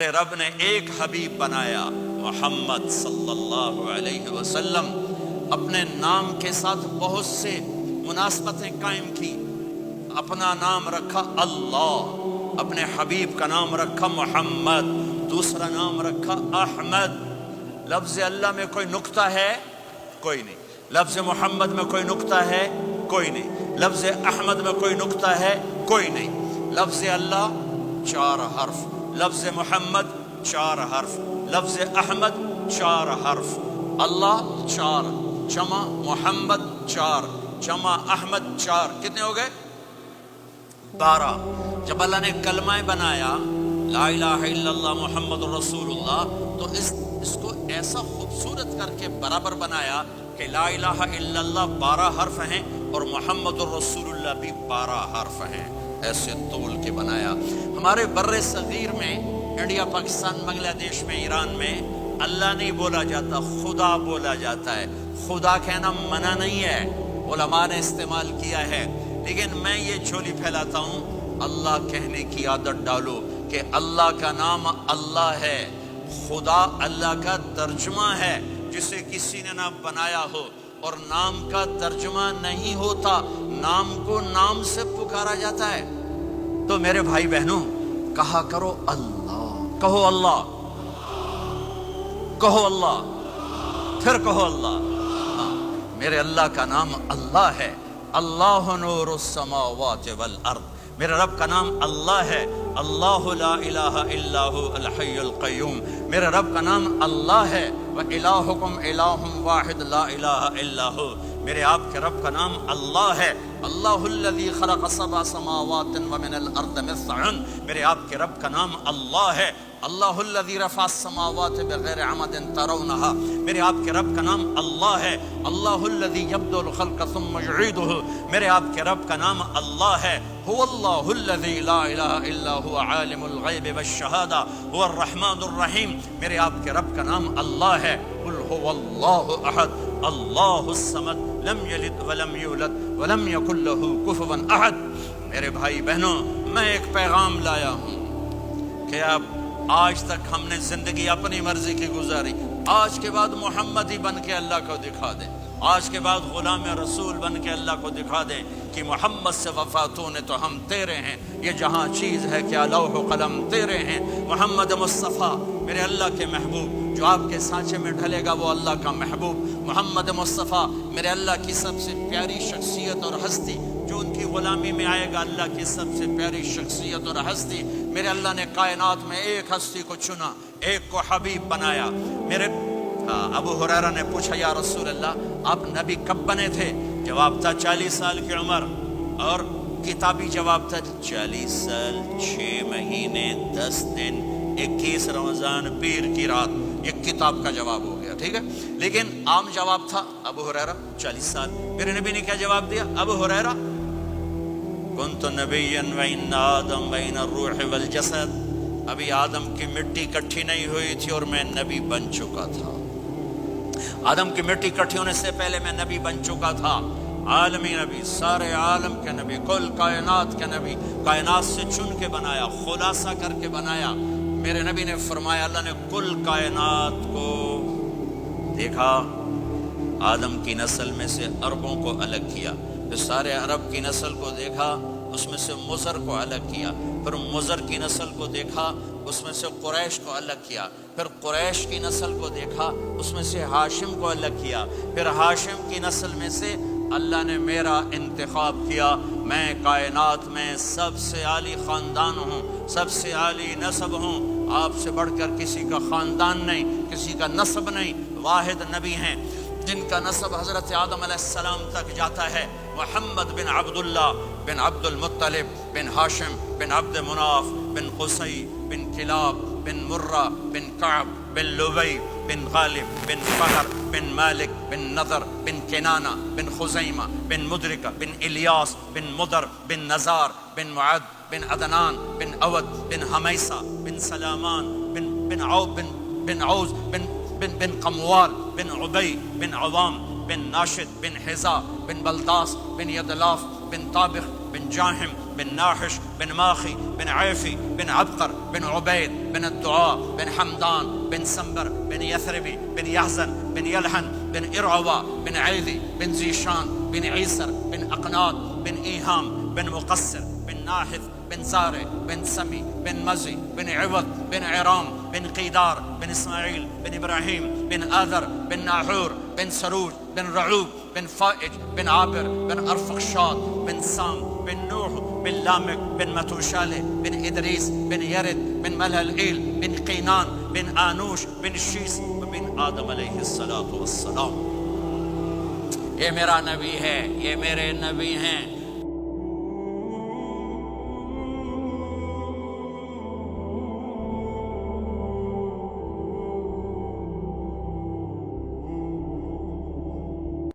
رب نے ایک حبیب بنایا محمد صلی اللہ علیہ وسلم، اپنے نام کے ساتھ بہت سے مناسبتیں قائم کی۔ اپنا نام رکھا اللہ، اپنے حبیب کا نام رکھا محمد، دوسرا نام رکھا احمد۔ لفظ اللہ میں کوئی نکتہ ہے؟ کوئی نہیں۔ لفظ محمد میں کوئی نکتہ ہے؟ کوئی نہیں۔ لفظ احمد میں کوئی نکتہ ہے؟ کوئی نہیں۔ لفظ اللہ 4 حرف، لفظ محمد 4 حرف، لفظ احمد 4 حرف، اللہ 4 جمع محمد 4 جمع احمد 4، کتنے ہو گئے؟ 12۔ جب اللہ نے کلمہ بنایا لا الہ الا اللہ محمد رسول اللہ، تو اس کو ایسا خوبصورت کر کے برابر بنایا کہ لا الہ الا اللہ 12 حرف ہیں اور محمد الرسول اللہ بھی 12 حرف ہیں، ایسے طول کے بنایا۔ ہمارے بر صغیر میں، انڈیا، پاکستان، بنگلہ دیش میں، ایران میں اللہ نہیں بولا جاتا، خدا بولا جاتا ہے۔ خدا کہنا منع نہیں ہے، علماء نے استعمال کیا ہے، لیکن میں یہ جھولی پھیلاتا ہوں، اللہ کہنے کی عادت ڈالو کہ اللہ کا نام اللہ ہے، خدا اللہ کا ترجمہ ہے جسے کسی نے نہ بنایا ہو، اور نام کا ترجمہ نہیں ہوتا، نام کو نام سے پکارا جاتا ہے۔ تو میرے بھائی بہنوں، کہا کرو اللہ، کہو اللہ، کہو اللہ، پھر کہو اللہ۔ ہاں، میرے اللہ کا نام اللہ ہے، اللہ نور السماوات والارض، میرے رب کا نام اللہ ہے، اللہ لا الہ الا هو الحی القیوم، میرے رب کا نام اللہ ہے، وَإِلَٰهُكُمْ إِلَٰهٌ وَاحِدٌ لَا إِلَٰهَ إِلَّا هُوَ، میرے آپ کے رب کا نام اللہ ہے، اللہ الذی خلق 7 سماوات ومن الارض مثلهن، میرے آپ کے رب کا نام اللہ ہے، اللہ الذی رفع السماوات بغیر عمد ترونها، میرے آپ کے رب کا نام اللہ ہے، اللہ الذی یبدأ الخلق ثم یعیدہ، میرے آپ کے رب کا نام اللہ ہے، هو اللہ الذی لا الہ الا هو عالم الغیب والشہادہ هو الرحمن الرحیم، میرے آپ کے رب کا نام اللہ ہے، قل هو اللہ احد اللہ الصمد لم یلد ولم یولد ولم یکن له کفوا احد۔ میرے بھائی بہنوں، میں ایک پیغام لایا ہوں کہ اب آج تک ہم نے زندگی اپنی مرضی کی گزاری، آج کے بعد محمدی بن کے اللہ کو دکھا دیں، آج کے بعد غلام رسول بن کے اللہ کو دکھا دیں کہ محمد سے وفاتوں نے تو ہم تیرے ہیں، یہ جہاں چیز ہے کیا لوح و قلم تیرے ہیں۔ محمد مصطفیٰ میرے اللہ کے محبوب، جو آپ کے سانچے میں ڈھلے گا وہ اللہ کا محبوب۔ محمد مصطفیٰ میرے اللہ کی سب سے پیاری شخصیت اور ہستی، جو ان کی غلامی میں آئے گا اللہ کی سب سے پیاری شخصیت اور ہستی۔ میرے اللہ نے کائنات میں ایک ہستی کو چنا، ایک کو حبیب بنایا۔ میرے ابو ہریرہ نے پوچھا یا رسول اللہ آپ نبی کب بنے تھے؟ جواب تھا 40 سال کی عمر، اور کتابی جواب تھا 40 سال 6 مہینے 10 دن 21 رمضان پیر کی رات، یہ کتاب کا جواب ہو گیا، ٹھیک ہے۔ لیکن عام جواب تھا ابو ہریرہ 40 سال۔ میرے نبی نے کیا جواب دیا؟ ابو ہریرہ کنت نبیا وان آدم بین الروح والجسد، ابھی آدم کی مٹی کٹھی نہیں ہوئی تھی اور میں نبی بن چکا تھا۔ آدم کی مٹی کٹھی ہونے سے پہلے میں نبی بن چکا تھا، عالمی نبی، سارے عالم کے نبی، کل کائنات کے نبی، کائنات سے چن کے بنایا، خلاصہ کر کے بنایا۔ میرے نبی نے فرمایا اللہ نے کل کائنات کو دیکھا، آدم کی نسل میں سے عربوں کو الگ کیا، پھر سارے عرب کی نسل کو دیکھا، اس میں سے مضر کو الگ کیا، پھر مضر کی نسل کو دیکھا، اس میں سے قریش کو الگ کیا، پھر قریش کی نسل کو دیکھا، اس میں سے ہاشم کو الگ کیا، پھر ہاشم کی نسل میں سے اللہ نے میرا انتخاب کیا۔ میں کائنات میں سب سے عالی خاندان ہوں، سب سے عالی نسب ہوں، آپ سے بڑھ کر کسی کا خاندان نہیں، کسی کا نسب نہیں، واحد نبی ہیں جن کا نسب حضرت آدم علیہ السلام تک جاتا ہے، محمد بن عبداللہ بن عبد المطلب بن ہاشم بن عبد مناف بن قصی بن کلاب بن مرہ بن کعب بن لبی بن غالب بن فہر بن مالک بن نضر بن کنانہ بن خزیمہ بن مدرکہ بن الیاس بن مدر بن نزار بن معد بن عدنان بن اود بن حمیسہ بن سلامان بن عوز بن قموال بن عبی بن عوام بن ناشد بن حزا بن بلداس بن یدلاف بن طابخ بن جاہم بن ناحش بن ماخي بن عيفي بن عبقر بن عبيد بن الدعاء بن حمدان بن سنبر بن يثربي بن يحزن بن يلحن بن إرعوى بن عيذي بن زيشان بن عيسر بن أقناط بن إيهام بن مقصر بن ناحث بن زارع بن سمي بن مزي بن عوض بن عرام بن قيدار بن إسماعيل بن إبراهيم بن آذر بن ناحور بن سروج بن رعوب بن فائج بن عابر بن أرفخشاد بن سام بن نوح بن لامك بن متوشالة بن إدريس بن يرد بن ملهلئيل بن قينان بن آنوش بن شیس بن آدم علیہ الصلاۃ والسلام. یہ میرا نبی ہے، یہ میرے نبی ہیں.